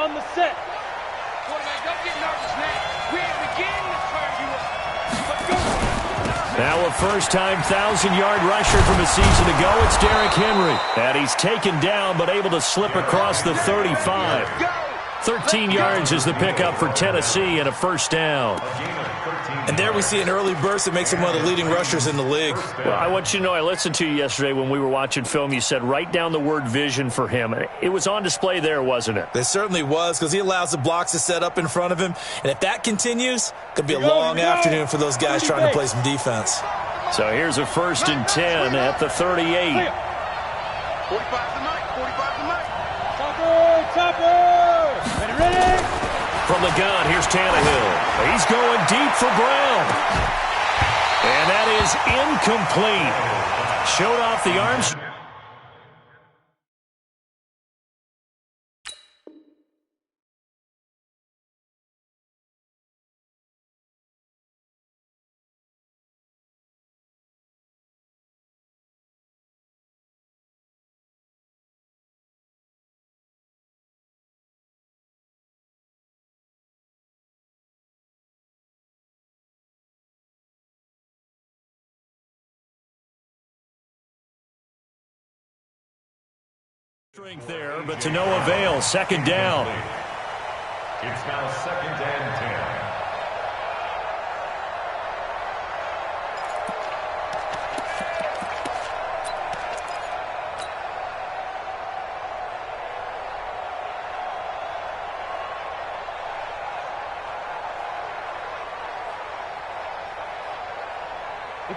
on the set. Quarterback, don't get nervous, man. We ain't beginning to turn you up. Let's go. Now a first-time 1,000-yard rusher from a season ago, it's Derrick Henry. And he's taken down but able to slip across the 35. 13 yards is the pickup for Tennessee and a first down. And there we see an early burst that makes him one of the leading rushers in the league. Well, I want you to know, I listened to you yesterday when we were watching film. You said write down the word vision for him. It was on display there, wasn't it? It certainly was, because he allows the blocks to set up in front of him. And if that continues, it could be a long afternoon for those guys trying to play some defense. So here's a 1st and 10 at the 38. 45 tonight, 45 tonight. Chopper! Ready? From the gun, here's Tannehill. He's going deep for Brown. And that is incomplete. Showed off the arms. Strength there, but to no avail. 2nd down. It's now 2nd and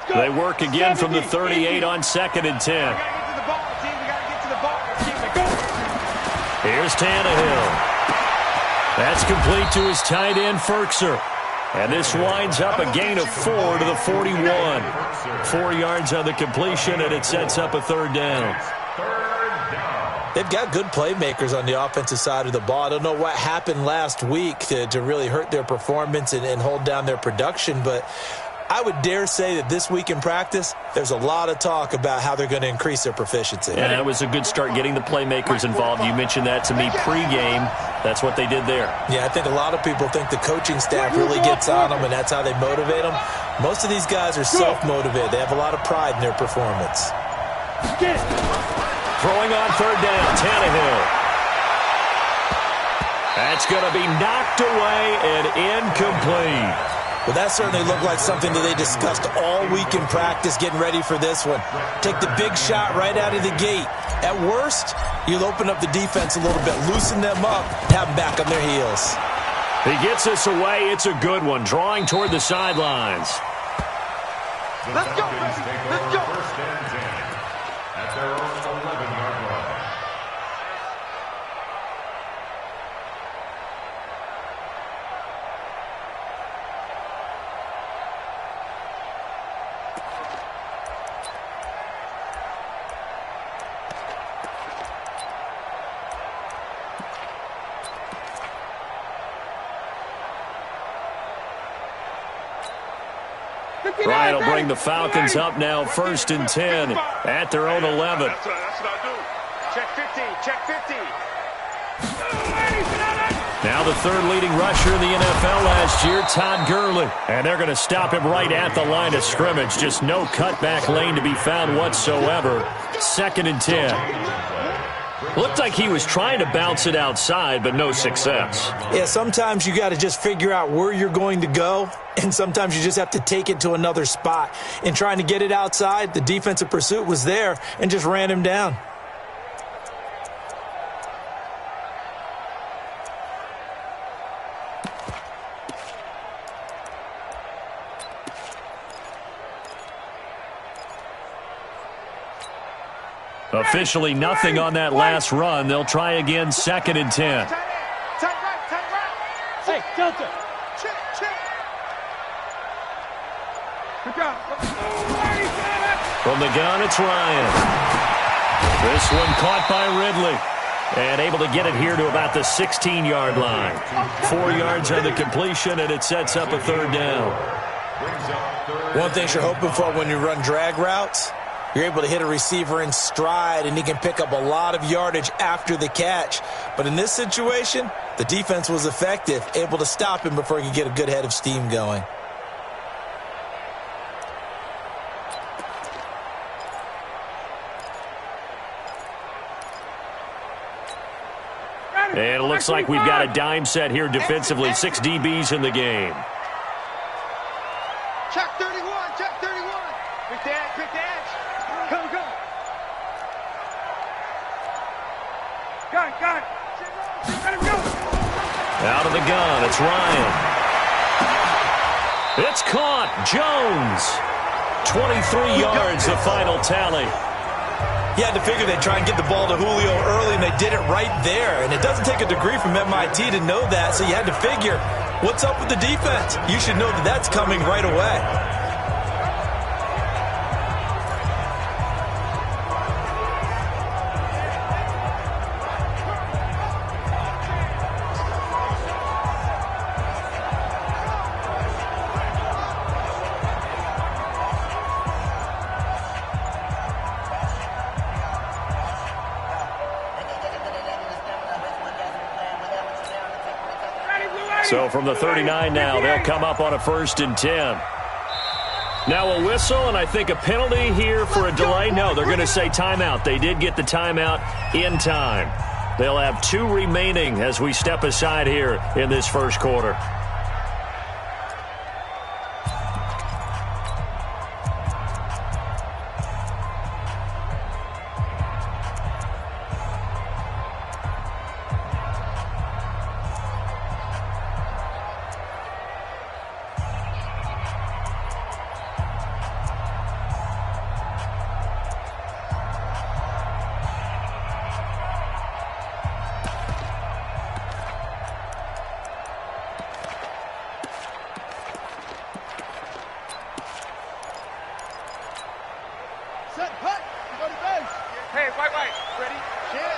10. They work again from the 38 on 2nd and 10. Here's Tannehill. That's complete to his tight end, Ferkser. And this winds up a gain of 4 to the 41. 4 yards on the completion, and it sets up a 3rd down. They've got good playmakers on the offensive side of the ball. I don't know what happened last week to really hurt their performance and hold down their production, but I would dare say that this week in practice, there's a lot of talk about how they're going to increase their proficiency. And that was a good start getting the playmakers involved. You mentioned that to me pregame. That's what they did there. Yeah, I think a lot of people think the coaching staff really gets on them, and that's how they motivate them. Most of these guys are self-motivated. They have a lot of pride in their performance. Throwing on 3rd down, Tannehill. That's going to be knocked away and incomplete. Well, that certainly looked like something that they discussed all week in practice, getting ready for this one. Take the big shot right out of the gate. At worst, you'll open up the defense a little bit, loosen them up, have them back on their heels. He gets us away. It's a good one, drawing toward the sidelines. Let's go, baby. Let's go. 1st and 10 at their own 11-yard line. Bryant will bring the Falcons up now, 1st and 10 at their own 11. That's what I do. Check 15, check 15. Now the 3rd leading rusher in the NFL last year, Todd Gurley. And they're going to stop him right at the line of scrimmage. Just no cutback lane to be found whatsoever. 2nd and 10. Looked like he was trying to bounce it outside, but no success. Yeah, sometimes you got to just figure out where you're going to go, and sometimes you just have to take it to another spot. In trying to get it outside, the defensive pursuit was there and just ran him down. Officially nothing on that last run. They'll try again, 2nd and 10. Tight right. Hey, Delta. Check. From the gun, it's Ryan. This one caught by Ridley. And able to get it here to about the 16-yard line. 4 yards on the completion, and it sets up a 3rd down. One thing you're hoping for when you run drag routes, you're able to hit a receiver in stride, and he can pick up a lot of yardage after the catch. But in this situation, The defense was effective, able to stop him before he could get a good head of steam going. And it looks like we've got a dime set here defensively. 6 DBs in the game. Check 31, check 31. Quick dance, quick dance. Go, go. Gun. Let him go. Out of the gun, it's Ryan. It's caught. Jones. 23 yards, the final tally. You had to figure they'd try and get the ball to Julio early, and they did it right there. And it doesn't take a degree from MIT to know that, so you had to figure, what's up with the defense? You should know that that's coming right away. So from the 39 now, they'll come up on a 1st and 10. Now a whistle, and I think a penalty here for a delay. No, they're going to say timeout. They did get the timeout in time. They'll have 2 remaining as we step aside here in this first quarter. Hey, white. Ready? Check.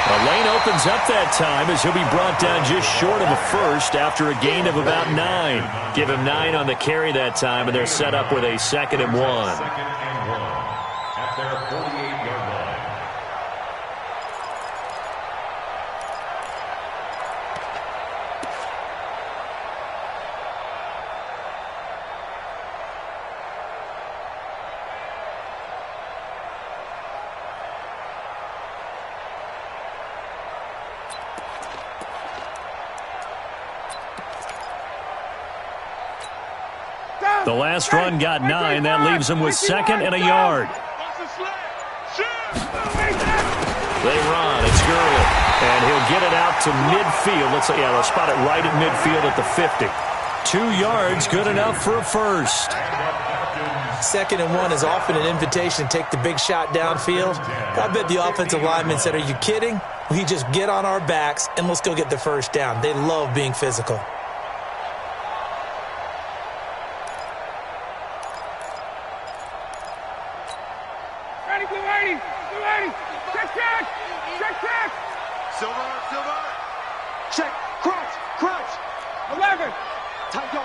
The lane opens up that time as he'll be brought down just short of a first after a gain of about 9. Give him 9 on the carry that time, and they're set up with a 2nd and 1. 2nd and 1 at their 48-yard line. The last run got 9. That leaves him with 2nd and a yard. They run. It's Gurley. And he'll get it out to midfield. Let's spot it right at midfield at the 50. 2 yards, good enough for a first. 2nd and 1 is often an invitation to take the big shot downfield. I bet the offensive lineman said, are you kidding? We just get on our backs and let's go get the first down. They love being physical. Silver. Check. Crunch. 11. Tight dog.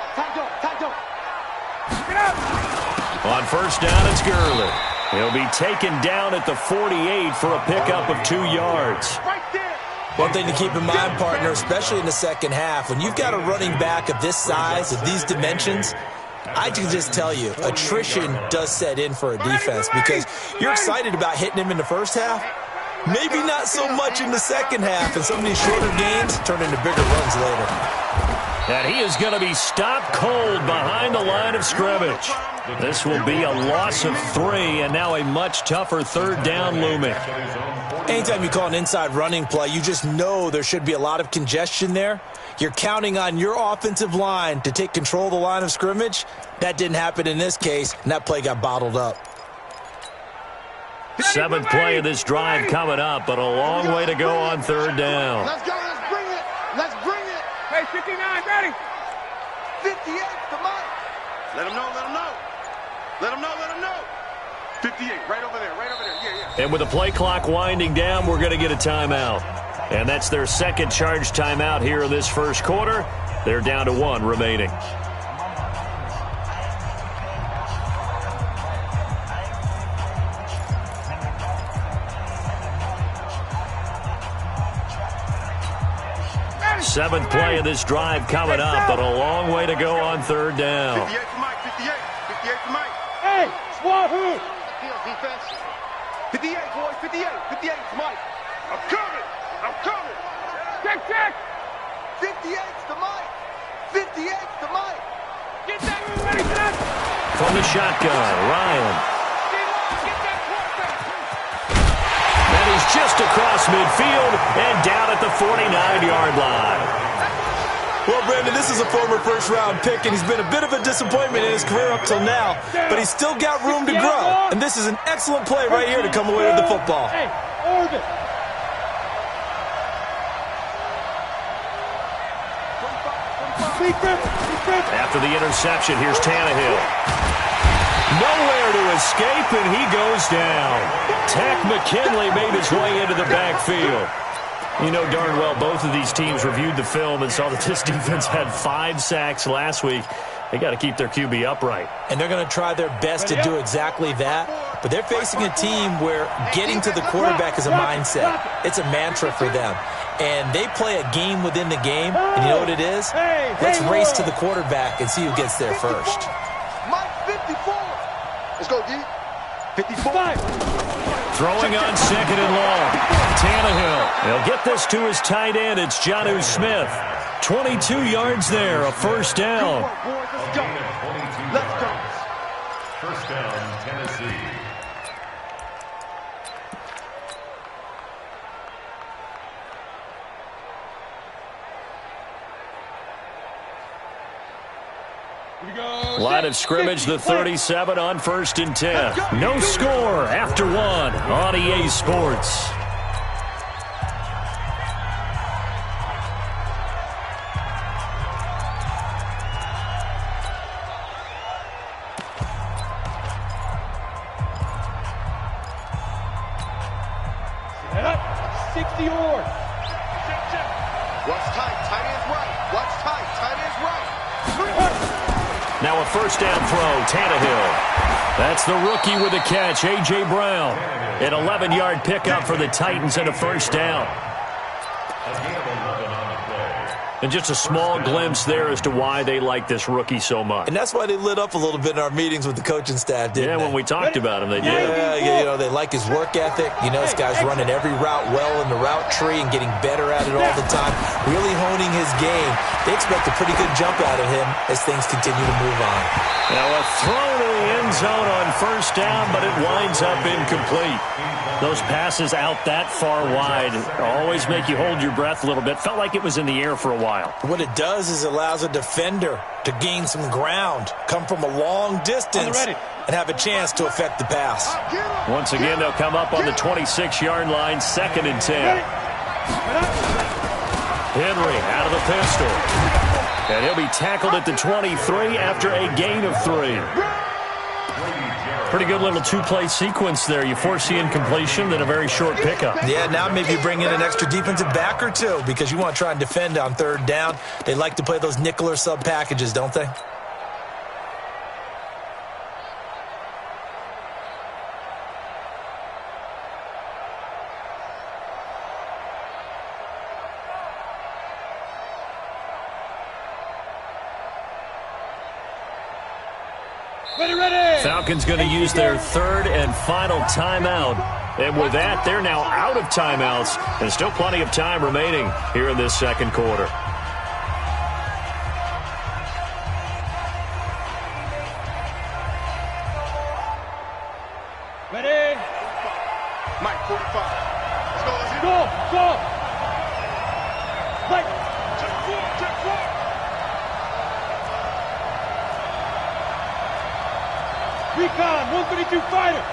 Get up. On first down, it's Gurley. He'll be taken down at the 48 for a pickup of 2 yards. Right there. One thing to keep in mind, partner, especially in the second half, when you've got a running back of this size, of these dimensions, I can just tell you, attrition does set in for a defense because you're excited about hitting him in the first half. Maybe not so much in the second half, and some of these shorter gains turn into bigger runs later. And he is going to be stopped cold behind the line of scrimmage. This will be a loss of 3, and now a much tougher 3rd down looming. Anytime you call an inside running play, you just know there should be a lot of congestion there. You're counting on your offensive line to take control of the line of scrimmage. That didn't happen in this case, and that play got bottled up. 7th play of this drive coming up, but a long way to go on 3rd down. Let's go. Let's bring it. Hey, 59, ready. 58, come on. Let him know. 58, right over there. Yeah. And with the play clock winding down, we're going to get a timeout. And that's their 2nd charge timeout here in this first quarter. They're down to 1 remaining. Seventh play of this drive coming up, but a long way to go on third down. 58 for Mike, 58. 58 for Mike. Hey, Swahoo! Field defense. 58, boys, 58. 58 for Mike. I'm coming. I'm coming. Check. 58's to Mike. 58's to Mike. Get that ready for that! From the shotgun, Ryan. Get that quarterback. And he's just across midfield and down at the 49-yard line. Well, Brandon, this is a former first-round pick, and he's been a bit of a disappointment in his career up till now, but he's still got room to grow, and this is an excellent play right here to come away with the football. Hey, orbit! After the interception, here's Tannehill. Nowhere to escape, and he goes down. Tack McKinley made his way into the backfield. You know darn well both of these teams reviewed the film and saw that this defense had 5 sacks last week. They got to keep their QB upright. And they're going to try their best to do exactly that, but they're facing a team where getting to the quarterback is a mindset. It's a mantra for them. And they play a game within the game, and you know what it is? Let's race to the quarterback and see who gets there first. Mike, 54. Let's go, D. 55. Throwing on second and long. Tannehill. He'll get this to his tight end. It's Jonnu Smith. 22 yards there, a first down. Let's go. Let's go. First down, Tennessee. Line of scrimmage, the 37 on 1st and 10. No score after 1 on EA Sports. Set up, 60 yards. Watch tight. Tight end's right. Watch tight. Tight end's right. Now a first down throw, Tannehill. That's the rookie with the catch, A.J. Brown. An 11-yard pickup for the Titans and a first down. And just a small glimpse there as to why they like this rookie so much. And that's why they lit up a little bit in our meetings with the coaching staff, didn't they? When we talked about him, they did. Yeah, you know, they like his work ethic. You know, this guy's running every route well in the route tree and getting better at it all the time, really honing his game. They expect a pretty good jump out of him as things continue to move on. Now a throw to the end zone on first down, but it winds up incomplete. Those passes out that far wide always make you hold your breath a little bit. Felt like it was in the air for a while. What it does is allows a defender to gain some ground, come from a long distance, and have a chance to affect the pass. Once again, they'll come up on the 26-yard line, 2nd and 10. Henry out of the pistol. And he'll be tackled at the 23 after a gain of 3. Pretty good little two-play sequence there. You force the incompletion, then a very short pickup. Yeah, now maybe you bring in an extra defensive back or two because you want to try and defend on 3rd down. They like to play those nickel or sub packages, don't they? Falcons going to use their 3rd and final timeout. And with that, they're now out of timeouts. And still plenty of time remaining here in this 2nd quarter. Ready? Mike, 45. Let's go. Let's Go! Mike! Check 4. Recon, 132 fighter!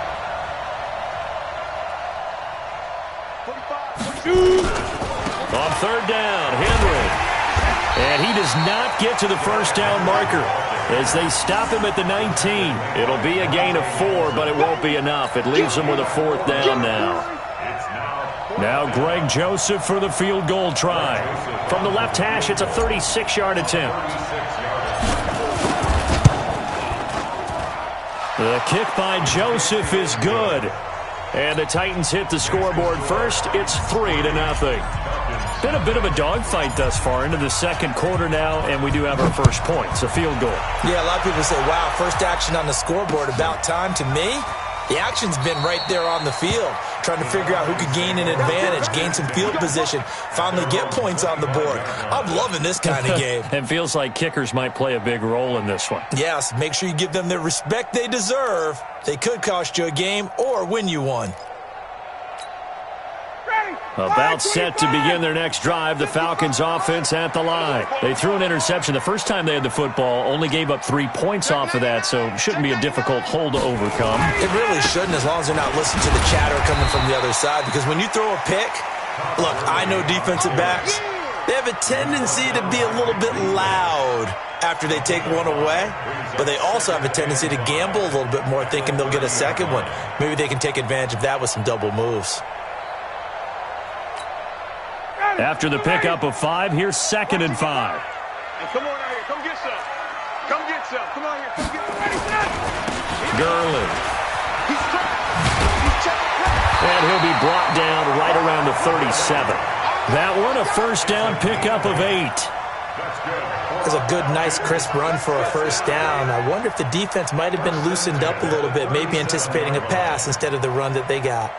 45. On 3rd down, Henry. And he does not get to the first down marker as they stop him at the 19. It'll be a gain of 4, but it won't be enough. It leaves them with a 4th down now. Now Greg Joseph for the field goal try. From the left hash, it's a 36-yard attempt. The kick by Joseph is good. And the Titans hit the scoreboard first. It's 3-0. Been a bit of a dogfight thus far into the second quarter now, and we do have our first points, a field goal. Yeah, a lot of people say, wow, first action on the scoreboard, about time. To me, the action's been right there on the field, trying to figure out who could gain an advantage, gain some field position, finally get points on the board. I'm loving this kind of game. It feels like kickers might play a big role in this one. Yes, make sure you give them the respect they deserve. They could cost you a game or win you one. About set to begin their next drive, the Falcons offense at the line. They threw an interception the first time they had the football, only gave up 3 points off of that, so shouldn't be a difficult hole to overcome. It really shouldn't, as long as they're not listening to the chatter coming from the other side, because when you throw a pick, look, I know defensive backs, they have a tendency to be a little bit loud after they take one away, but they also have a tendency to gamble a little bit more, thinking they'll get a second one. Maybe they can take advantage of that with some double moves. After the pickup of 5, here's 2nd and 5. Hey, come on out here. Come get some. Come get some. Come on here. Come get some. Gurley. He's trapped. He's checked. And he'll be brought down right around the 37. That one, a first down pickup of 8. That's a good, nice, crisp run for a first down. I wonder if the defense might have been loosened up a little bit, maybe anticipating a pass instead of the run that they got.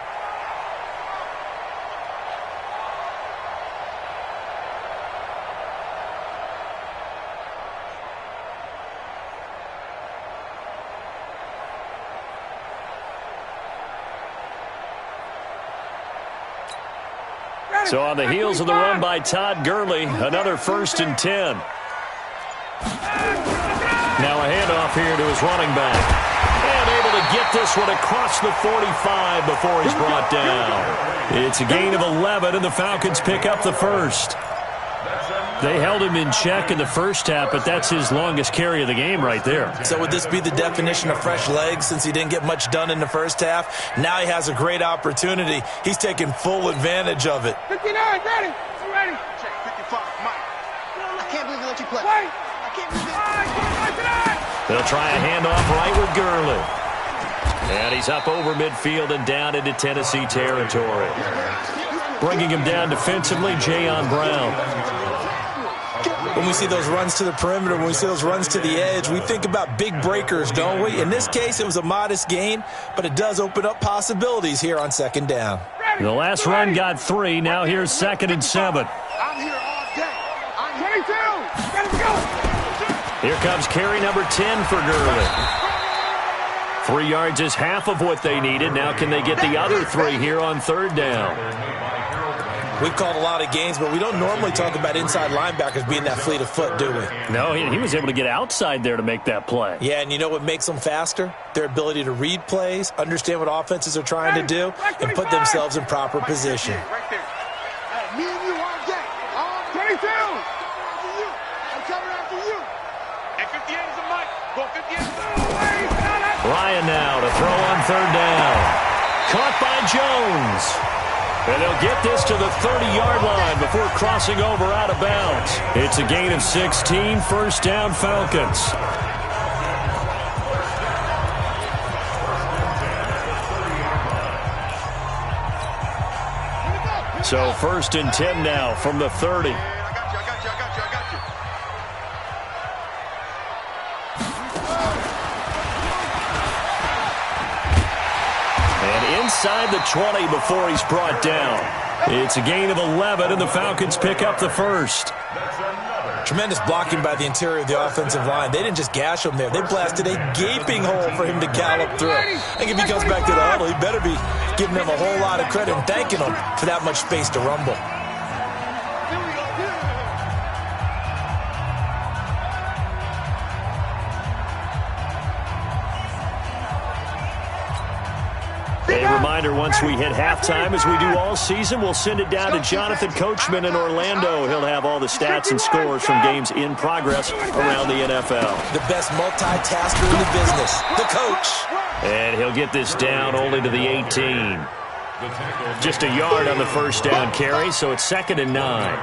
So on the heels of the run by Todd Gurley, another 1st and 10. Now a handoff here to his running back. And able to get this one across the 45 before he's brought down. It's a gain of 11, and the Falcons pick up the first. They held him in check in the first half, but that's his longest carry of the game right there. So would this be the definition of fresh legs since he didn't get much done in the first half? Now he has a great opportunity. He's taking full advantage of it. 59, ready. Ready. Check 55, Mike. I can't believe they let you play. Wait. I can't believe it. They'll try a handoff right with Gurley. And he's up over midfield and down into Tennessee territory. Bringing him down defensively, Jayon Brown. When we see those runs to the perimeter, when we see those runs to the edge, we think about big breakers, don't we? In this case, it was a modest gain, but it does open up possibilities here on 2nd down. The last run got 3. Now here's 2nd and 7. I'm here all day. I'm 22. Let him go. Here comes carry number 10 for Gurley. 3 yards is half of what they needed. Now can they get the other 3 here on 3rd down? We've called a lot of games, but we don't normally talk about inside linebackers being that fleet of foot, do we? No, he was able to get outside there to make that play. Yeah, and you know what makes them faster? Their ability to read plays, understand what offenses are trying to do, and put themselves in proper position. right there. Me and you all day. All 22. I'm coming after you. And 58 is a Mike. Go 58 is Ryan now to throw on 3rd down. Caught by Jones. And they'll get this to the 30-yard line before crossing over out of bounds. It's a gain of 16, 1st down Falcons. So 1st and 10 now from the 30. I got you. And inside the 20 before he's brought down. It's a gain of 11, and the Falcons pick up the first. Tremendous blocking by the interior of the offensive line. They didn't just gash him there. They blasted a gaping hole for him to gallop through. I think if he comes back to the huddle, he better be giving them a whole lot of credit and thanking them for that much space to rumble. A reminder, once we hit halftime, as we do all season, we'll send it down to Jonathan Coachman in Orlando. He'll have all the stats and scores from games in progress around the NFL. The best multitasker in the business, the coach. And he'll get this down only to the 18. Just a yard on the first down carry, so it's 2nd and 9.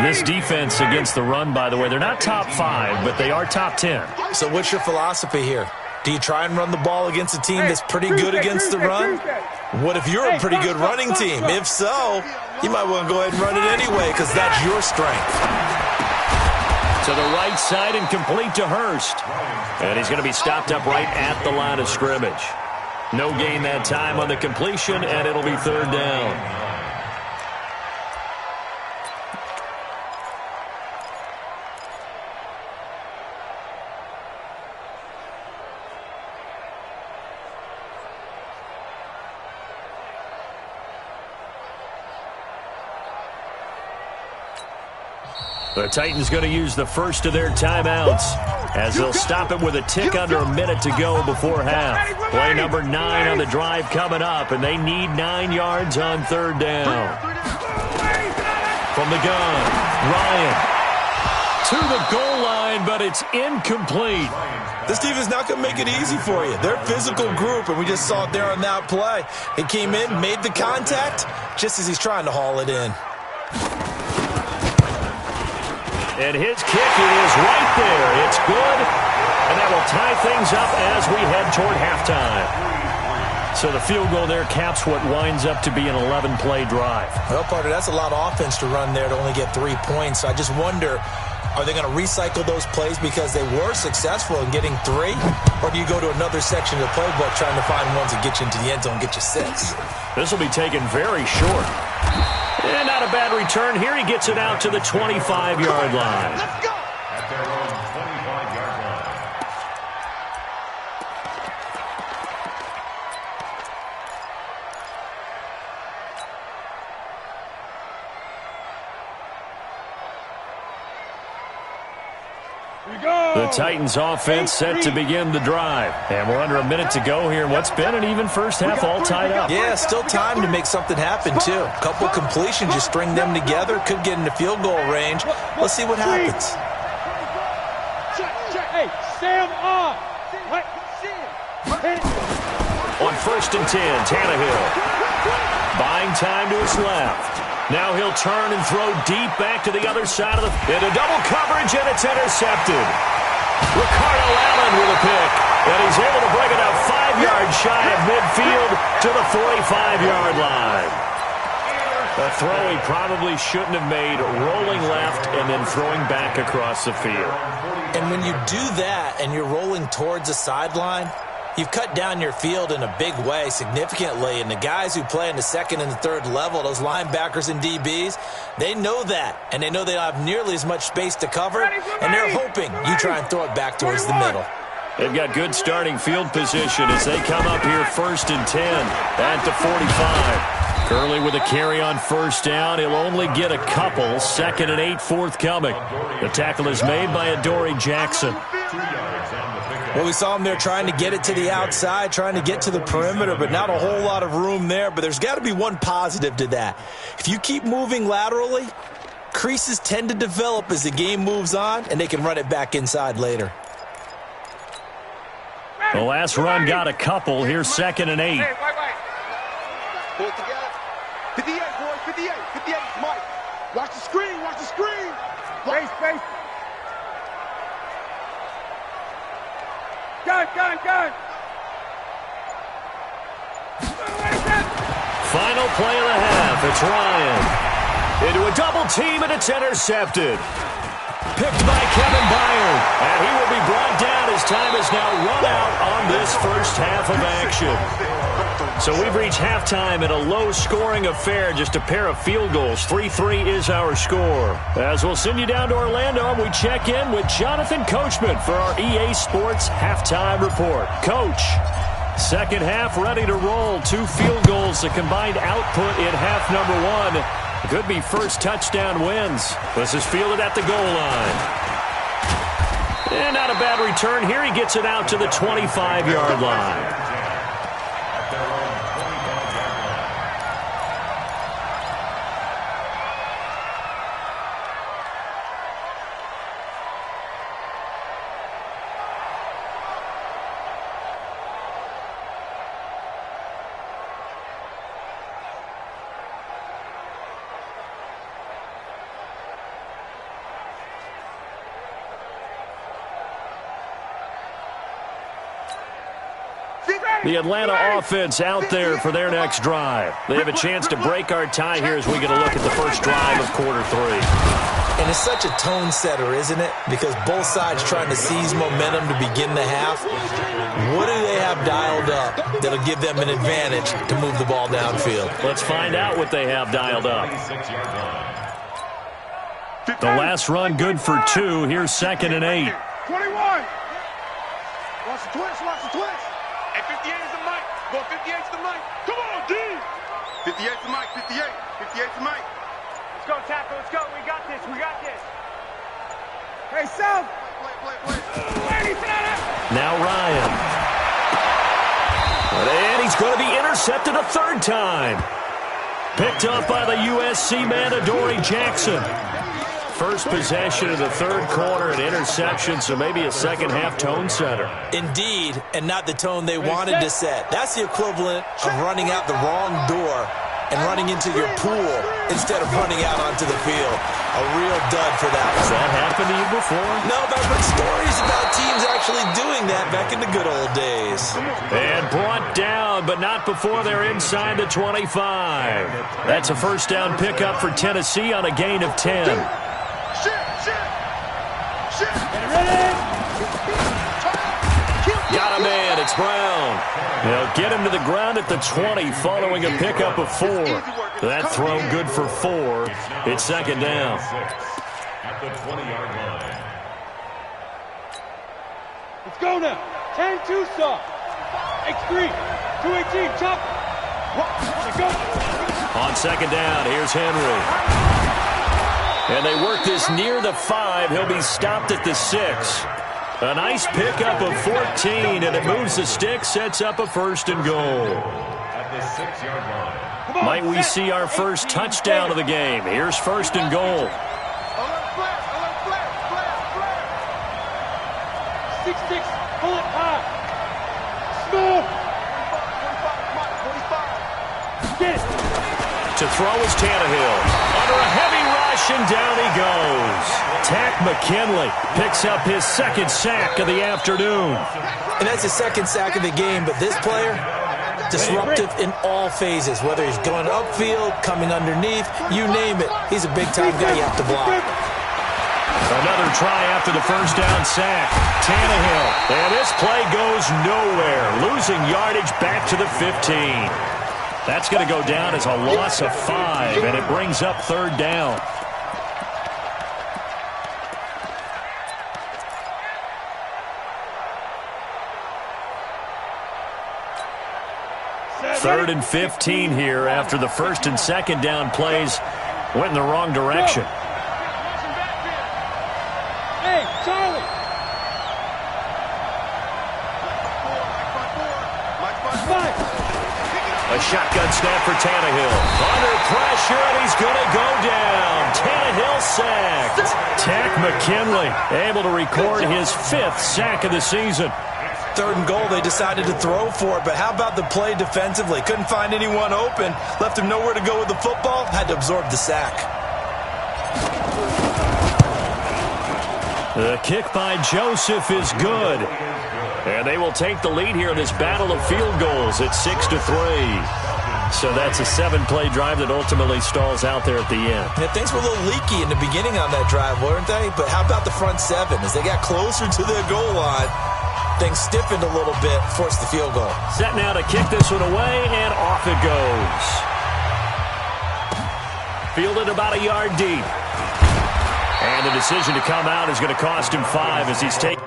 This defense against the run, by the way, they're not top 5, but they are top 10. So what's your philosophy here? Do you try and run the ball against a team that's pretty good against the run? What if you're a pretty good running team? If so, you might want to go ahead and run it anyway because that's your strength. To the right side and complete to Hurst. And he's going to be stopped up right at the line of scrimmage. No gain that time on the completion, and it'll be third down. The Titans going to use the first of their timeouts as they'll stop it with a tick under a minute to go before half. Play number 9 on the drive coming up, and they need 9 yards on third down. From the gun, Ryan to the goal line, but it's incomplete. This defense is not going to make it easy for you. They're a physical group, and we just saw it there on that play. He came in, made the contact, just as he's trying to haul it in. And his kick is right there. It's good. And that will tie things up as we head toward halftime. So the field goal there caps what winds up to be an 11-play drive. Well, partner, that's a lot of offense to run there to only get 3 points. So I just wonder, are they going to recycle those plays because they were successful in getting 3? Or do you go to another section of the playbook trying to find ones that get you into the end zone and get you 6? This will be taken very short. And not a bad return. Here he gets it out to the 25-yard line. Let's go! At their own 25-yard line. The Titans offense set to begin the drive. And we're under a minute to go here in what's been an even first half, all tied up. Yeah, still time to make something happen, too. A couple completions, you string them together, could get into field goal range. Let's see what happens. Hey, Sam off. On 1st and 10, Tannehill buying time to his left. Now he'll turn and throw deep back to the other side of the... into double coverage, and it's intercepted. Ricardo Allen with a pick. And he's able to bring it up 5 yards shy of midfield to the 45-yard line. A throw he probably shouldn't have made, rolling left and then throwing back across the field. And when you do that and you're rolling towards the sideline, you've cut down your field in a big way, significantly. And the guys who play in the second and the third level, those linebackers and DBs, they know that. And they know they don't have nearly as much space to cover. And they're hoping you try and throw it back towards the middle. They've got good starting field position as they come up here 1st and 10 at the 45. Gurley with a carry on first down. He'll only get a couple. 2nd and 8 forthcoming. The tackle is made by Adoree Jackson. Well, we saw him there trying to get it to the outside, trying to get to the perimeter, but not a whole lot of room there. But there's got to be one positive to that. If you keep moving laterally, creases tend to develop as the game moves on, and they can run it back inside later. The last run got a couple. Here's 2nd and 8. Pull it together. 58, boys, 58. 58, Mike. Watch the screen, watch the screen. Space. Gun. Final play of the half. It's Ryan. Into a double team, and it's intercepted. Picked by Kevin Byard. And he will be brought down as time is now run out on this first half of action. So we've reached halftime in a low-scoring affair, just a pair of field goals. 3-3 is our score. As we'll send you down to Orlando, and we check in with Jonathan Coachman for our EA Sports Halftime Report. Coach, second half ready to roll. 2 field goals, the combined output in half number 1. Could be first touchdown wins. This is fielded at the goal line. And not a bad return. Here he gets it out to the 25-yard line. The Atlanta offense out there for their next drive. They have a chance to break our tie here as we get a look at the first drive of quarter 3. And it's such a tone setter, isn't it? Because both sides trying to seize momentum to begin the half. What do they have dialed up that'll give them an advantage to move the ball downfield? Let's find out what they have dialed up. The last run good for 2. Here's 2nd and 8. 21. Watch the twist, watch the twist. Hey, 58 is the mic. Go 58 is the mic. Come on, D. 58 is the mic, 58. 58 is the mic. Let's go, tackle. Let's go. We got this. We got this. Hey, South. Play. Now Ryan. And he's going to be intercepted a 3rd time. Picked up by the USC man, Adoree Jackson. First possession of the 3rd quarter, an interception, so maybe a second-half tone setter. Indeed, and not the tone they wanted to set. That's the equivalent of running out the wrong door and running into your pool instead of running out onto the field. A real dud for that one. Has that happened to you before? No, but I've heard stories about teams actually doing that back in the good old days. And brought down, but not before they're inside the 25. That's a first down pickup for Tennessee on a gain of 10. Got a man, it's Brown. They'll get him to the ground at the 20 following a pickup of 4. That throw good for 4. It's 2nd down. At the 20-yard line. Let's go now. 10-2 stop. X3. 218. Chop. Let's go. On 2nd down, here's Henry. And they work this near the 5. He'll be stopped at the 6. A nice pickup of 14, and it moves the stick, sets up a 1st and goal. At the 6-yard line. Might we see our first touchdown of the game? Here's 1st and goal. 6-6. Pull it high. Score. Get it. To throw is Tannehill. Under a heavy rush, and down he goes. Tack McKinley picks up his 2nd sack of the afternoon. And that's his 2nd sack of the game, but this player, disruptive in all phases, whether he's going upfield, coming underneath, you name it. He's a big-time guy you have to block. Another try after the first down sack. Tannehill. And this play goes nowhere. Losing yardage back to the 15. That's going to go down as a loss of 5, and it brings up 3rd down. Third and 15 here after the 1st and 2nd down plays went in the wrong direction. Hey, Charlie. A shotgun snap for Tannehill. Under pressure, and he's going to go down. Tannehill sacked. Tack McKinley able to record his 5th sack of the season. 3rd and goal, they decided to throw for it, but how about the play defensively? Couldn't find anyone open, left him nowhere to go with the football, had to absorb the sack. The kick by Joseph is good. And they will take the lead here in this battle of field goals at 6-3. So that's a 7-play drive that ultimately stalls out there at the end. Yeah, things were a little leaky in the beginning on that drive, weren't they? But how about the front 7? As they got closer to the goal line, things stiffened a little bit, forced the field goal. Set now to kick this one away, and off it goes. Fielded about a yard deep. And the decision to come out is going to cost him 5 as he's taken.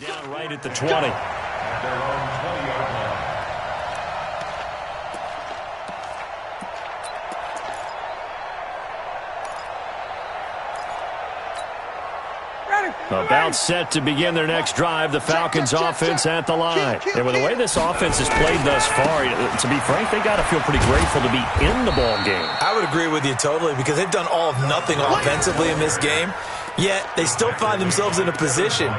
Down right at the 20. At their own 20-yard line. Ready. About set to begin their next drive, the Falcons offense at the line. And with the way this offense has played thus far, to be frank, they got to feel pretty grateful to be in the ball game. I would agree with you totally because they've done all of nothing offensively in this game, yet they still find themselves in a position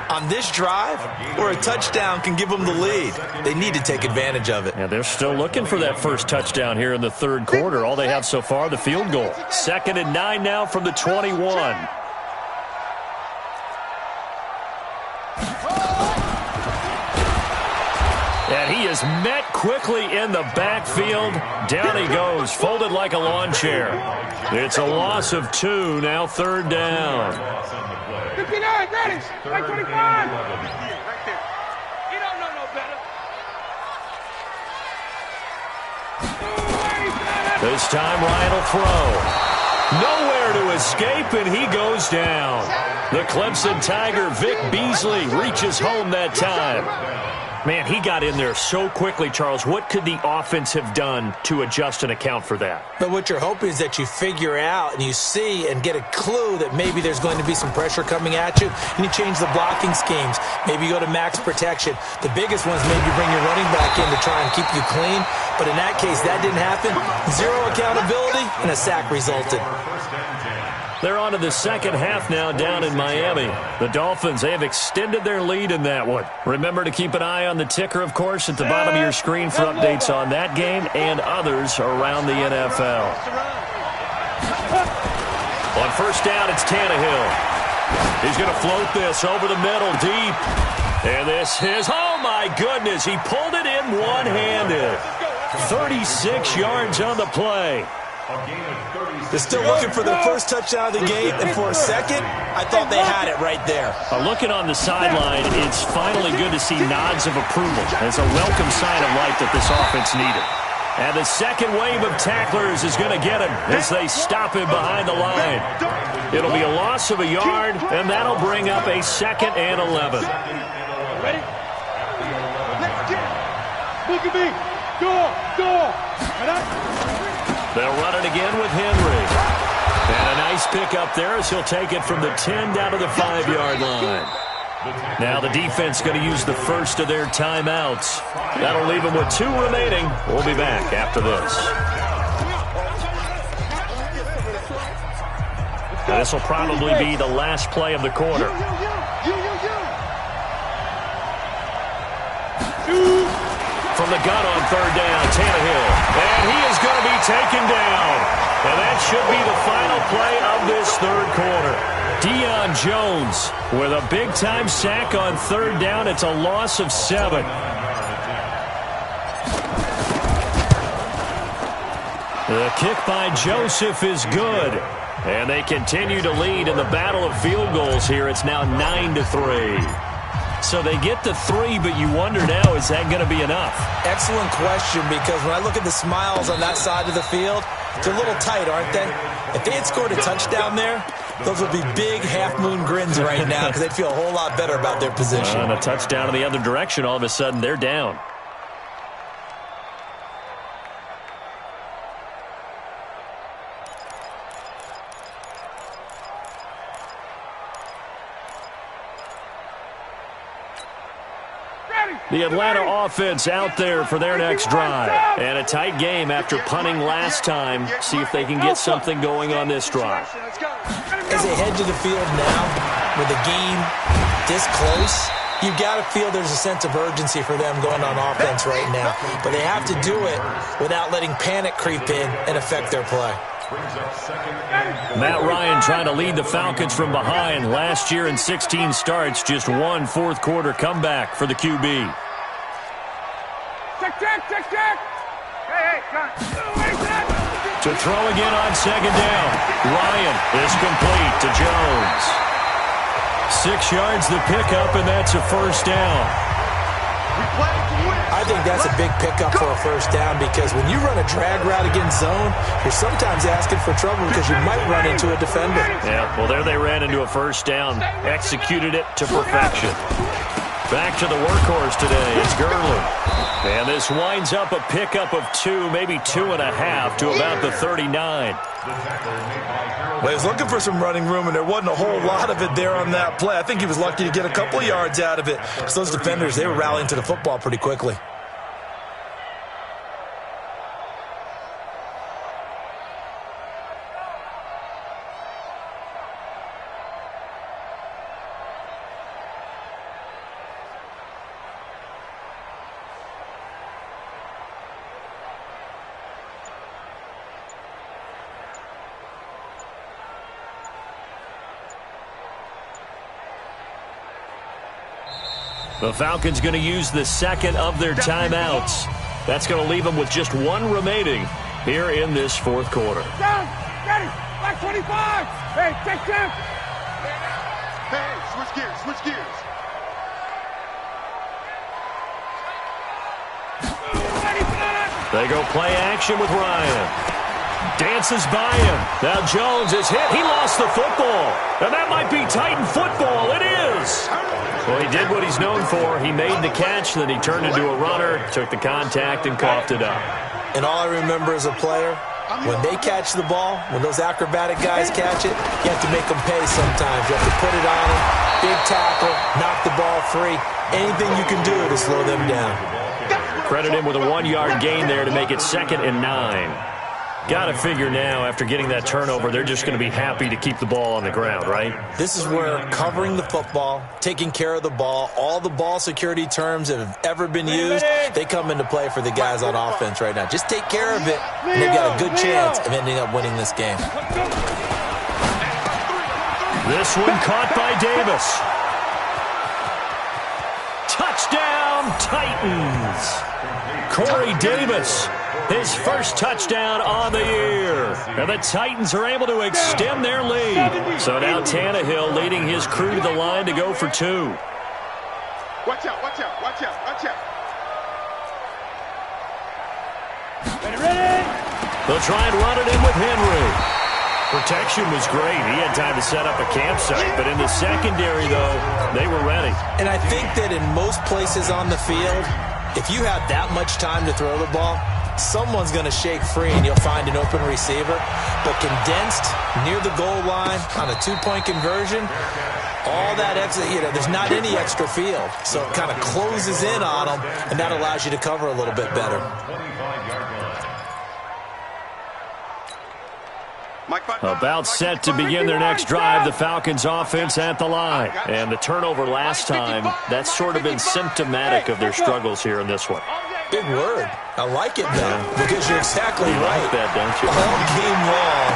on this drive where a touchdown can give them the lead. They need to take advantage of it. And they're still looking for that first touchdown here in the third quarter. All they have so far, the field goal. 2nd and 9 now from the 21. And he is met quickly in the backfield. Down he goes, folded like a lawn chair. It's a loss of 2, now 3rd down. 59, ready, 25. Right there. You don't know no better. This time Ryan will throw. Nowhere to escape, and he goes down. The Clemson Tiger, Vic Beasley, reaches home that time. Man, he got in there so quickly, Charles. What could the offense have done to adjust and account for that? But what you're hoping is that you figure out and you see and get a clue that maybe there's going to be some pressure coming at you, and you change the blocking schemes. Maybe you go to max protection. The biggest ones, maybe you bring your running back in to try and keep you clean. But in that case, that didn't happen. 0 accountability, and a sack resulted. They're on to the second half now down in Miami. The Dolphins, they have extended their lead in that one. Remember to keep an eye on the ticker, of course, at the bottom of your screen for updates on that game and others around the NFL. On first down, it's Tannehill. He's going to float this over the middle deep. And this is, oh my goodness, he pulled it in one-handed. 36 yards on the play. They're still looking for their first touchdown of the game, and for a second, I thought they had it right there. Looking on the sideline, it's finally good to see nods of approval. It's a welcome sign of life that this offense needed. And the second wave of tacklers is going to get him as they stop him behind the line. It'll be a loss of a yard, and that'll bring up a 2nd and 11. Ready? Look at me. Go. They'll run it again with Henry. And a nice pickup there as he'll take it from the 10 down to the 5-yard line. Now the defense going to use the first of their timeouts. That'll leave them with 2 remaining. We'll be back after this. Now this will probably be the last play of the quarter. From the gun on 3rd down, Tannehill. And he is going to be taken down. And that should be the final play of this 3rd quarter. Deion Jones with a big-time sack on 3rd down. It's a loss of 7. The kick by Joseph is good. And they continue to lead in the battle of field goals here. It's now 9-3. So they get the 3, but you wonder now, is that going to be enough? Excellent question, because when I look at the smiles on that side of the field, they're a little tight, aren't they? If they had scored a touchdown there, those would be big half-moon grins right now because they'd feel a whole lot better about their position. And a touchdown in the other direction, all of a sudden they're down. The Atlanta offense out there for their next drive. And a tight game after punting last time. See if they can get something going on this drive. As they head to the field now, with the game this close, you've got to feel there's a sense of urgency for them going on offense right now. But they have to do it without letting panic creep in and affect their play. Matt Ryan trying to lead the Falcons from behind. Last year in 16 starts, just 1 4th-quarter comeback for the QB. Check. Hey, To throw again on 2nd down. Ryan is complete to Jones. 6 yards the pickup, and that's a 1st down. I think that's a big pickup for a 1st down because when you run a drag route against zone, you're sometimes asking for trouble because you might run into a defender. Yeah, well, there they ran into a 1st down. Executed it to perfection. Back to the workhorse today. It's Gurley. And this winds up a pickup of 2, maybe 2.5 to about the 39. Well, he was looking for some running room, and there wasn't a whole lot of it there on that play. I think he was lucky to get a couple of yards out of it, because those defenders, they were rallying to the football pretty quickly. The Falcons going to use the second of their timeouts. That's going to leave them with just one remaining here in this fourth quarter. Down, ready, back 25. Hey, check. Hey, switch gears. Ready, flat. They go play action with Ryan. Dances by him. Now Jones is hit. He lost the football. And that might be Titan football. It is. Well, he did what he's known for. He made the catch, then he turned into a runner, took the contact, and coughed it up. And all I remember as a player, when they catch the ball, when those acrobatic guys catch it, you have to make them pay sometimes. You have to put it on them, big tackle, knock the ball free. Anything you can do to slow them down. Credit him with a 1-yard gain there to make it 2nd and 9. Got to figure now, after getting that turnover, they're just going to be happy to keep the ball on the ground, right? This is where covering the football, taking care of the ball, all the ball security terms that have ever been used, they come into play for the guys on offense right now. Just take care of it, and they've got a good chance of ending up winning this game. This one caught by Davis. Touchdown, Titans. Corey Davis, his first touchdown on the year. And the Titans are able to extend their lead. So now Tannehill leading his crew to the line to go for 2. Watch out. Ready. They'll try and run it in with Henry. Protection was great. He had time to set up a campsite. But in the secondary, though, they were ready. And I think that in most places on the field, if you have that much time to throw the ball, someone's going to shake free and you'll find an open receiver. But condensed near the goal line on a 2-point conversion, all that extra, there's not any extra field. So it kind of closes in on them, and that allows you to cover a little bit better. About set to begin their next drive, the Falcons offense at the line. And the turnover last time, that's sort of been symptomatic of their struggles here in this one. Big word. I like it, though, because you're exactly right. Like that, don't you? All game long,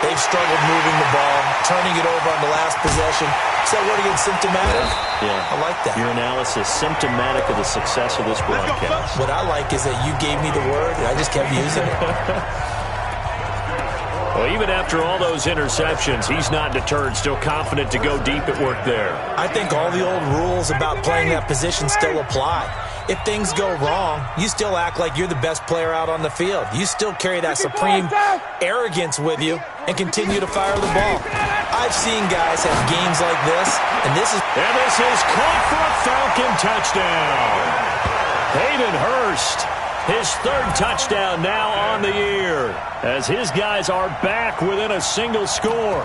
they've struggled moving the ball, turning it over on the last possession. Is that word again, symptomatic? Yeah. I like that. Your analysis, symptomatic of the success of this broadcast. What I like is that you gave me the word, and I just kept using it. Well, even after all those interceptions, he's not deterred, still confident to go deep at work there. I think all the old rules about playing that position still apply. If things go wrong, you still act like you're the best player out on the field. You still carry that supreme arrogance with you and continue to fire the ball. I've seen guys have games like this, and this is caught for a Falcon touchdown. Hayden Hurst, his 3rd touchdown now on the year, as his guys are back within a single score.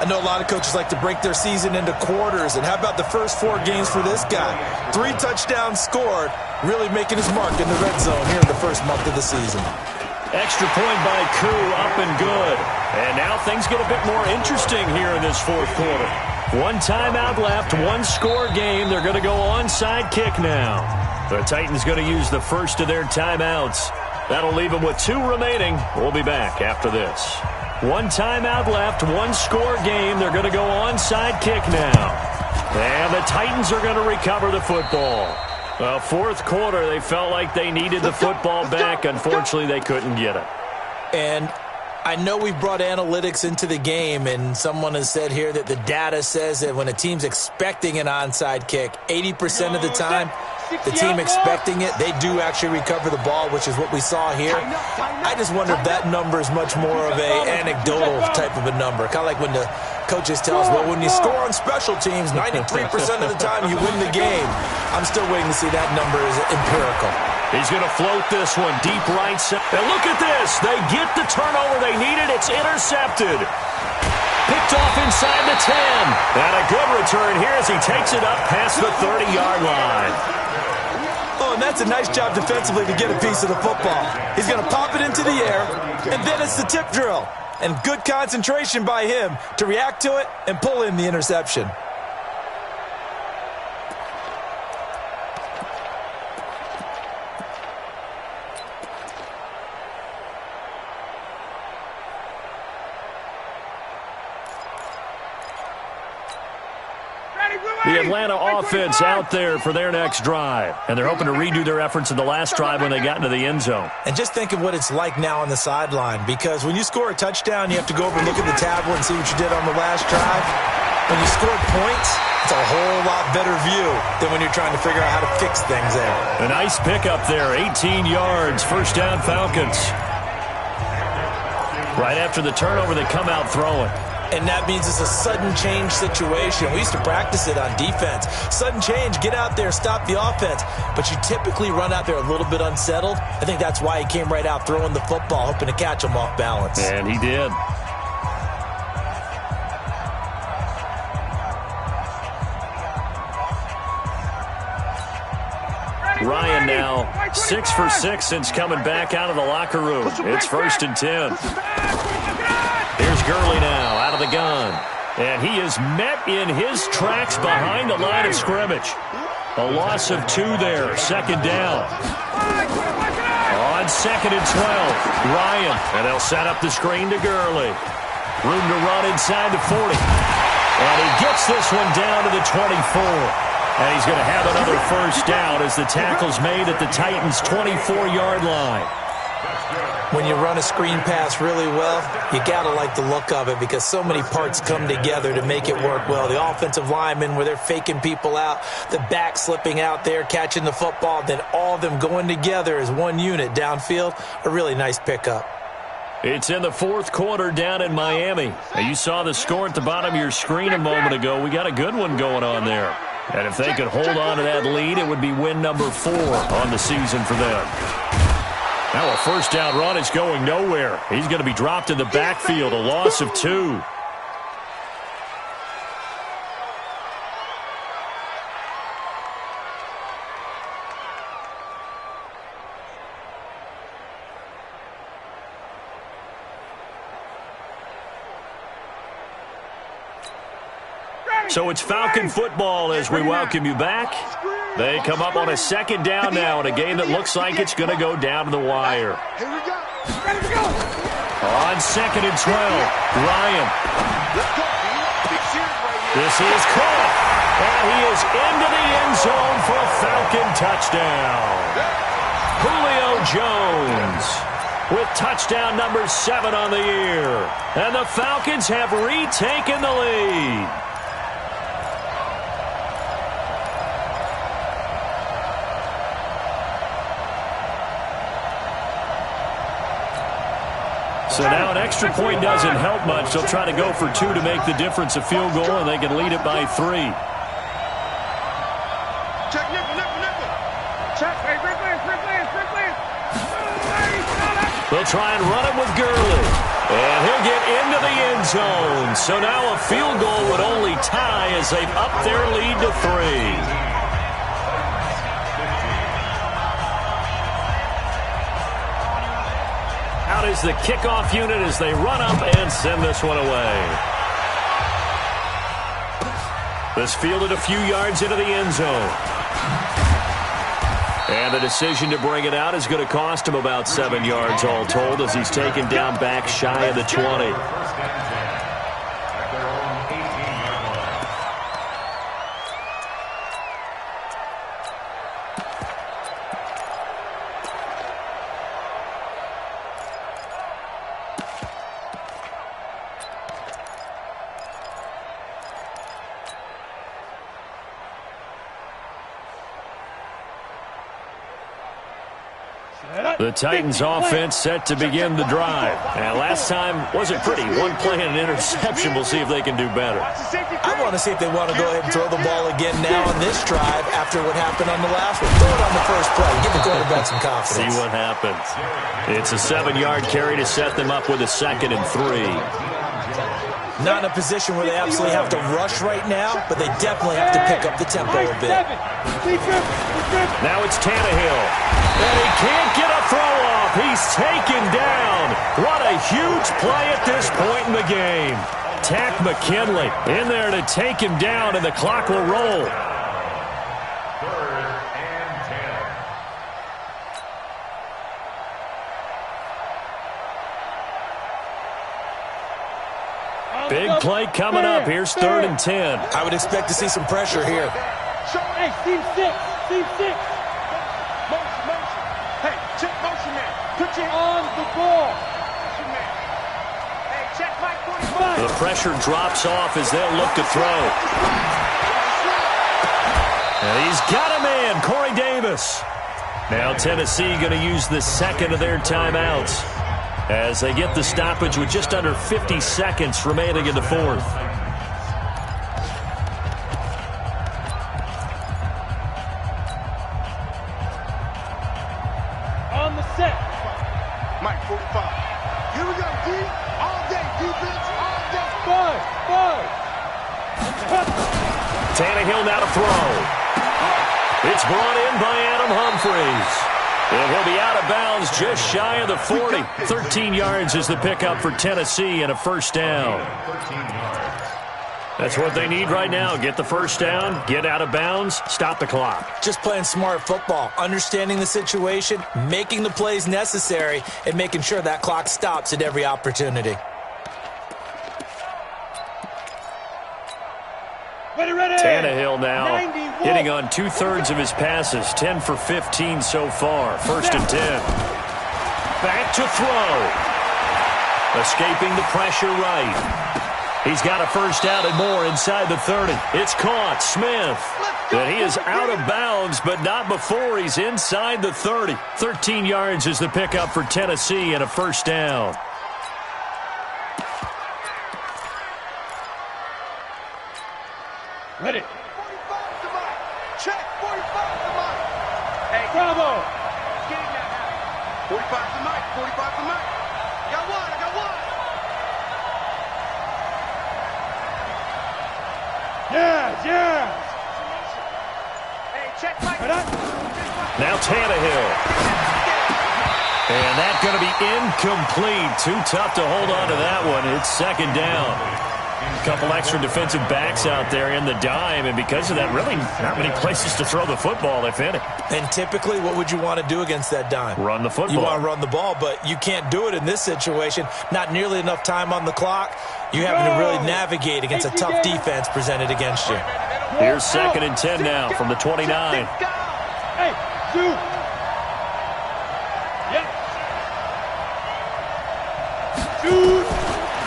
I know a lot of coaches like to break their season into quarters, and how about the first 4 games for this guy? 3 touchdowns scored, really making his mark in the red zone here in the first month of the season. Extra point by Koo, up and good. And now things get a bit more interesting here in this fourth quarter. 1 timeout left, 1-score game. They're going to go onside kick now. The Titans going to use the first of their timeouts. That'll leave them with 2 remaining. We'll be back after this. 1 timeout left, 1-score game. They're going to go onside kick now. And the Titans are going to recover the football. Well, fourth quarter, they felt like they needed the football back. Unfortunately, they couldn't get it. And I know we've brought analytics into the game, and someone has said here that the data says that when a team's expecting an onside kick, 80% of the time, the team expecting it, they do actually recover the ball, which is what we saw here. I just wonder if that number is much more of an anecdotal type of a number. Kind of like when the coaches tell us, well, when you score on special teams, 93% of the time you win the game. I'm still waiting to see that number is empirical. He's going to float this one deep right side. And look at this. They get the turnover they needed. It's intercepted. picked off inside the 10. And a good return here as he takes it up past the 30-yard line. Oh, and that's a nice job defensively to get a piece of the football. He's going to pop it into the air, and then it's the tip drill. And good concentration by him to react to it and pull in the interception. The Atlanta offense out there for their next drive. And they're hoping to redo their efforts in the last drive when they got into the end zone. And just think of what it's like now on the sideline, because when you score a touchdown, you have to go over and look at the tablet and see what you did on the last drive. When you scored points, it's a whole lot better view than when you're trying to figure out how to fix things there. A nice pickup there, 18 yards, first down Falcons. Right after the turnover, they come out throwing. And that means it's a sudden change situation. We used to practice it on defense. Sudden change, get out there, stop the offense. But you typically run out there a little bit unsettled. I think that's why he came right out throwing the football, hoping to catch him off balance. And he did. Ryan now 6 for 6 since coming back out of the locker room. It's 1st and 10. Here's Gurley now out of the gun. And he is met in his tracks behind the line of scrimmage. A loss of 2 there. 2nd down. On 2nd and 12. Ryan. And they'll set up the screen to Gurley. Room to run inside the 40. And he gets this one down to the 24. And he's going to have another first down as the tackle's made at the Titans' 24-yard line. When you run a screen pass really well, you got to like the look of it because so many parts come together to make it work well. The offensive linemen, where they're faking people out, the back slipping out there, catching the football, then all of them going together as one unit downfield, a really nice pickup. It's in the 4th quarter down in Miami. Now, you saw the score at the bottom of your screen a moment ago. We got a good one going on there. And if they could hold on to that lead, it would be win number 4 on the season for them. Now a first down run is going nowhere. He's going to be dropped in the backfield, a loss of 2. So it's Falcon football as we welcome you back. They come up on a 2nd down now in a game that looks like it's going to go down to the wire. Here we go. Ready to go. On 2nd and 12, Ryan. This is caught. And he is into the end zone for a Falcon touchdown. Julio Jones with touchdown number 7 on the year. And the Falcons have retaken the lead. So now an extra point doesn't help much. They'll try to go for 2 to make the difference a field goal, and they can lead it by 3. Check nickel. Check, hey, Brooklyn. They'll try and run it with Gurley. And he'll get into the end zone. So now a field goal would only tie as they've upped their lead to 3. Out is the kickoff unit as they run up and send this one away. This fielded a few yards into the end zone. And the decision to bring it out is going to cost him about 7 yards all told as he's taken down back shy of the 20. The Titans offense set to begin the drive. And last time wasn't pretty. One play and an interception. We'll see if they can do better. I want to see if they want to go ahead and throw the ball again now on this drive after what happened on the last one. Throw it on the first play. Give the quarterback some confidence. See what happens. It's a 7-yard carry to set them up with a 2nd and 3. Not in a position where they absolutely have to rush right now, but they definitely have to pick up the tempo a bit. Now it's Tannehill. And he can't get a throw off. He's taken down. What a huge play at this point in the game. Tack McKinley in there to take him down, and the clock will roll. 3rd and 10. Big play coming up. Here's 3rd and 10. I would expect to see some pressure here. Hey, team 6. Team 6. Motion. Hey, check motion man. Put your On the ball. motion man. Hey, check Mike 45. The pressure drops off as they'll look to throw. And he's got a man, Corey Davis. Now Tennessee going to use the second of their timeouts as they get the stoppage with just under 50 seconds remaining in the fourth. On the set. Mike 45. Here we go, D. All day, defense, all day. 5. Tannehill now to throw. It's brought in by Adam Humphries. And he'll be out of bounds just shy of the 40. 13 yards is the pickup for Tennessee and a first down. 13 yards. That's what they need right now. Get the first down, get out of bounds, stop the clock. Just playing smart football, understanding the situation, making the plays necessary, and making sure that clock stops at every opportunity. Ready. Tannehill now 91. hitting on 2/3 of his passes, 10 for 15 so far. 1st and 10. Back to throw. Escaping the pressure right. He's got a first down and more inside the 30. It's caught. Smith. And he is out of bounds, but not before he's inside the 30. 13 yards is the pickup for Tennessee and a first down. Ready. 45 to Mike. Check 45 to Mike. Hey, Bravo. get it now. 45 to Mike. 45 to Mike. I got one. Yeah. Hey, check Mike. Ready. Now Tannehill. And that's going to be incomplete. Too tough to hold on to that one. It's 2nd down. A couple extra defensive backs out there in the dime, and because of that, really not many places to throw the football, if any. And typically, what would you want to do against that dime? Run the football. You want to run the ball, but you can't do it in this situation. Not nearly enough time on the clock. You're having to really navigate against a tough defense presented against you. Here's 2nd and 10 now from the 29. Hey, shoot. Yep. Shoot.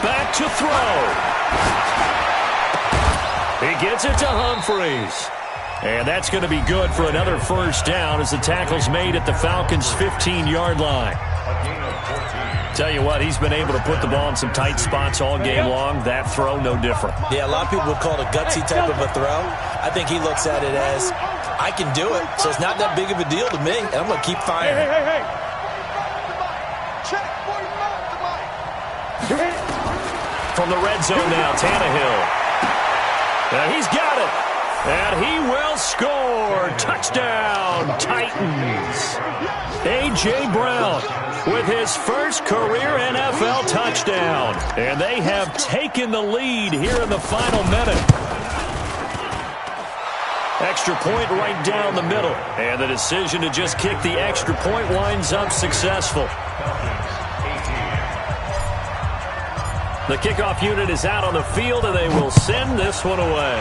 Back to throw. He gets it to Humphries. And that's going to be good for another first down as the tackle's made at the Falcons' 15-yard line. A gain of 14. Tell you what, he's been able to put the ball in some tight spots all game long. That throw, no different. Yeah, a lot of people would call it a gutsy type of a throw. I think he looks at it as, I can do it, so it's not that big of a deal to me, and I'm going to keep firing. Hey. Check 45 to Mike. From the red zone now, Tannehill. And he's got it. And he will score. Touchdown, Titans. A.J. Brown with his first career NFL touchdown. And they have taken the lead here in the final minute. Extra point right down the middle. And the decision to just kick the extra point winds up successful. The kickoff unit is out on the field, and they will send this one away.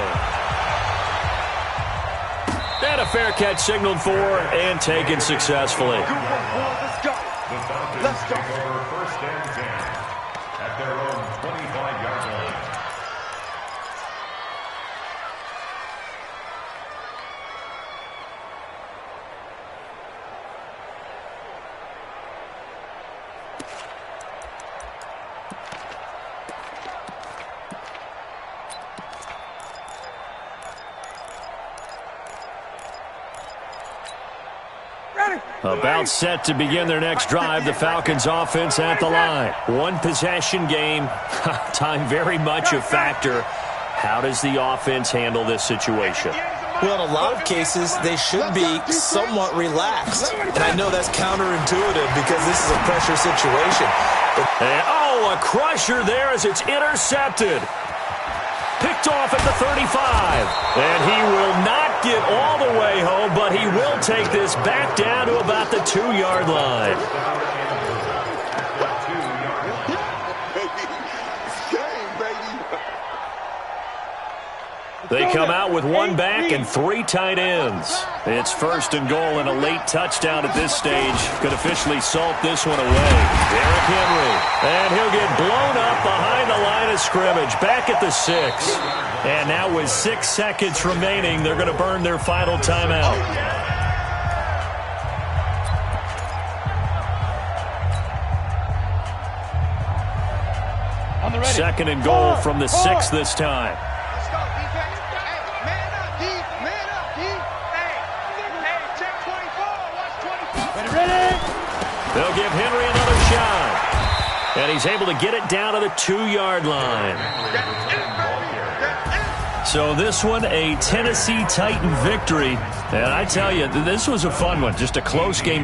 And a fair catch signaled for and taken successfully. Let's go. The Falcons take over 1st and 10 at their own 25-yard line. About set to begin their next drive, the Falcons offense at the line. One possession game, time very much a factor. How does the offense handle this situation? Well, in a lot of cases, they should be somewhat relaxed. And I know that's counterintuitive because this is a pressure situation. And, a crusher there as it's intercepted. Picked off at the 35. And he will not get all the way home, but he will take this back down to about the 2-yard line. They come out with one back and 3 tight ends. It's 1st and goal, and a late touchdown at this stage could officially salt this one away. Derrick Henry, and he'll get blown up behind the line of scrimmage, back at the 6. And now with 6 seconds remaining, they're going to burn their final timeout. On the ready. 2nd and goal from the 6 this time. They'll give Henry another shot. And he's able to get it down to the 2-yard line. So this one, a Tennessee Titan victory. And I tell you, this was a fun one. Just a close game.